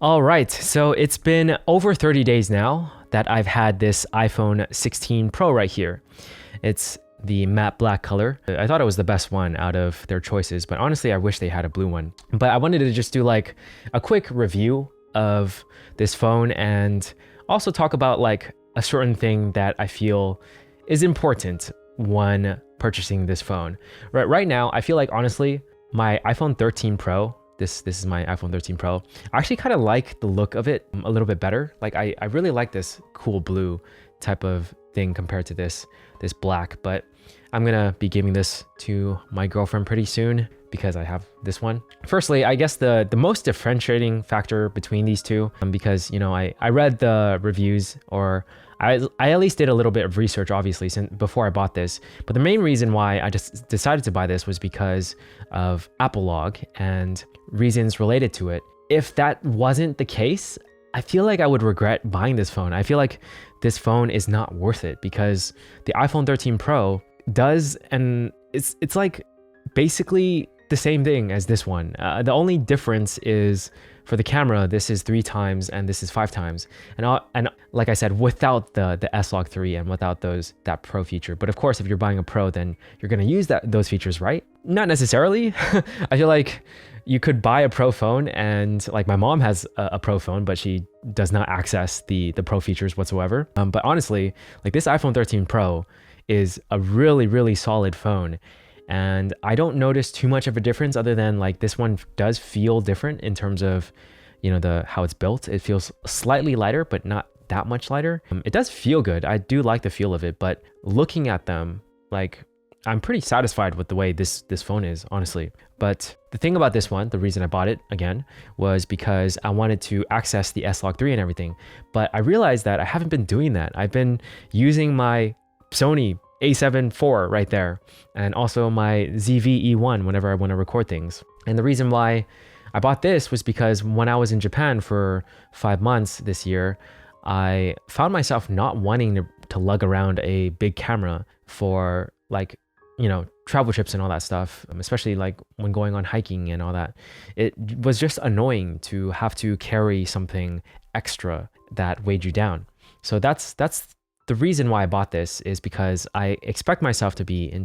All right, so it's been over 30 days now that I've had this iPhone 16 Pro right here. It's the matte black color. I thought it was the best one out of their choices, but honestly, I wish they had a blue one. But I wanted to just do like a quick review of this phone and also talk about like a certain thing that I feel is important when purchasing this phone. Right now, I feel like honestly, my iPhone 13 Pro, this is my iPhone 13 Pro. I actually kind of like the look of it a little bit better. Like I really like this cool blue type of thing compared to this black, but I'm gonna be giving this to my girlfriend pretty soon because I have this one. Firstly, I guess the most differentiating factor between these two, because you know I read the reviews, or I at least did a little bit of research obviously since before I bought this, but the main reason why I just decided to buy this was because of Apple Log and reasons related to it. If that wasn't the case, I feel like I would regret buying this phone. I feel like this phone is not worth it because the iPhone 13 Pro does, and it's like basically the same thing as this one. The only difference is for the camera, this is 3 times and this is 5 times. And like I said, without the S-Log 3 and without that Pro feature. But of course, if you're buying a Pro, then you're gonna use those features, right? Not necessarily. I feel like you could buy a Pro phone, and like my mom has a Pro phone, but she does not access the Pro features whatsoever. But honestly, like this iPhone 13 Pro is a really, really solid phone. And I don't notice too much of a difference other than like this one does feel different in terms of, you know, how it's built. It feels slightly lighter, but not that much lighter. It does feel good. I do like the feel of it, but looking at them, like I'm pretty satisfied with the way this phone is, honestly. But the thing about this one, the reason I bought it again, was because I wanted to access the S-Log 3 and everything. But I realized that I haven't been doing that. I've been using my Sony A7 IV right there, and also my ZV-E1 whenever I want to record things. And the reason why I bought this was because when I was in Japan for 5 months this year, I found myself not wanting to lug around a big camera for like, you know, travel trips and all that stuff, especially like when going on hiking and all that. It was just annoying to have to carry something extra that weighed you down. So that's the reason why I bought this, is because I expect myself to be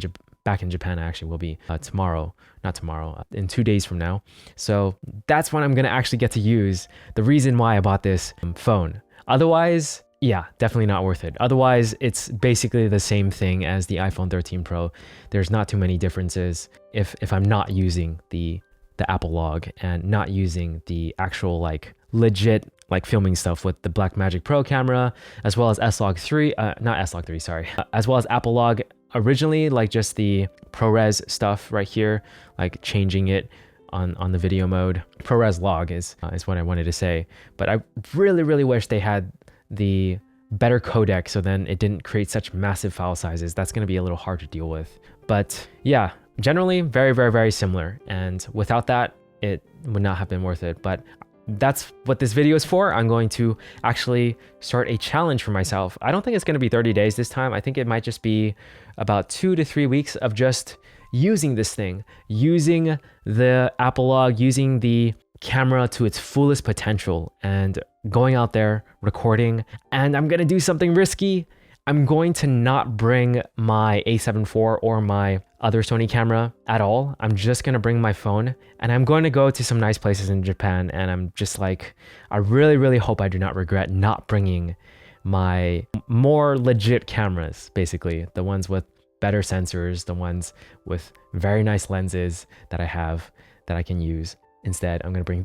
back in Japan. I actually will be in 2 days from now. So that's when I'm gonna actually get to use the reason why I bought this phone. Otherwise, yeah, definitely not worth it. Otherwise, it's basically the same thing as the iPhone 13 Pro. There's not too many differences if I'm not using the Apple Log and not using the actual like legit like filming stuff with the Blackmagic Pro camera, as well as S-Log 3, not S-Log 3, sorry, as well as Apple Log originally, like just the ProRes stuff right here, like changing it on the video mode. ProRes Log is what I wanted to say, but I really, really wish they had the better codec so then it didn't create such massive file sizes. That's going to be a little hard to deal with. But yeah, generally very, very, very similar. And without that, it would not have been worth it. But that's what this video is for. I'm going to actually start a challenge for myself. I don't think it's going to be 30 days this time. I think it might just be about 2 to 3 weeks of just using this thing, using the Apple Log, using the camera to its fullest potential and going out there recording. And I'm going to do something risky. I'm going to not bring my A7 IV or my other Sony camera at all. I'm just going to bring my phone, and I'm going to go to some nice places in Japan. And I'm just like, I really, really hope I do not regret not bringing my more legit cameras, basically the ones with better sensors, the ones with very nice lenses that I have that I can use. Instead, I'm going to bring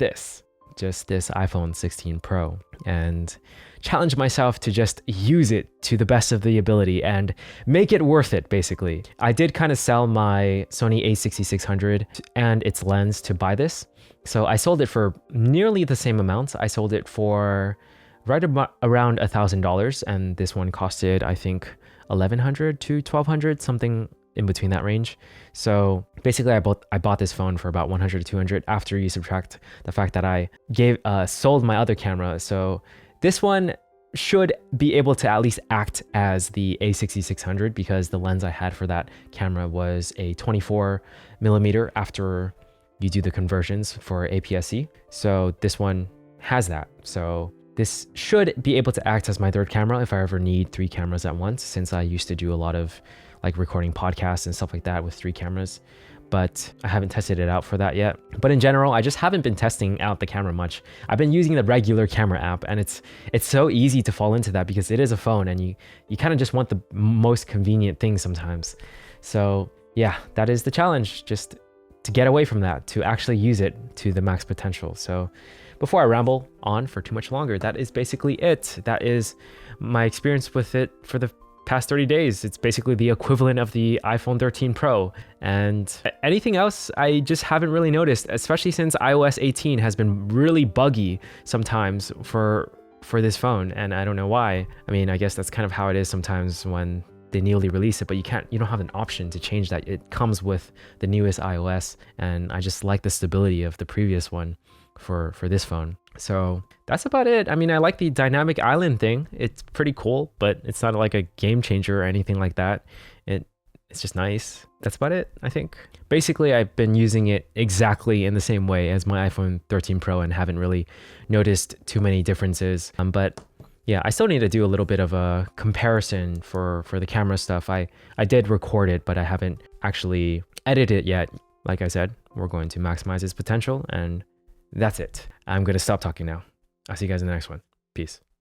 just this iPhone 16 Pro, and challenge myself to just use it to the best of the ability and make it worth it, basically. I did kind of sell my Sony a6600 and its lens to buy this. So I sold it for nearly the same amount. I sold it for right about around $1,000, and this one costed, I think, $1,100 to $1,200, something in between that range. So basically I bought this phone for about $100 to $200 after you subtract the fact that I sold my other camera. So this one should be able to at least act as the a6600, because the lens I had for that camera was a 24mm after you do the conversions for APS-C. So this one has that. So this should be able to act as my third camera if I ever need 3 cameras at once, since I used to do a lot of like recording podcasts and stuff like that with 3 cameras. But I haven't tested it out for that yet. But in general, I just haven't been testing out the camera much. I've been using the regular camera app, and it's so easy to fall into that because it is a phone and you kind of just want the most convenient thing sometimes. So yeah, that is the challenge, just to get away from that, to actually use it to the max potential. So before I ramble on for too much longer, that is basically it. That is my experience with it for the past 30 days. It's basically the equivalent of the iPhone 13 Pro. And anything else, I just haven't really noticed, especially since iOS 18 has been really buggy sometimes for this phone. And I don't know why. I mean, I guess that's kind of how it is sometimes when they newly release it, but you don't have an option to change that. It comes with the newest iOS, and I just like the stability of the previous one for this phone. So that's about it. I mean, I like the dynamic island thing. It's pretty cool, but it's not like a game changer or anything like that. It's just nice. That's about it, I think. Basically, I've been using it exactly in the same way as my iPhone 13 Pro and haven't really noticed too many differences. But yeah, I still need to do a little bit of a comparison for the camera stuff. I did record it, but I haven't actually edited it yet. Like I said, we're going to maximize its potential, and that's it. I'm going to stop talking now. I'll see you guys in the next one. Peace.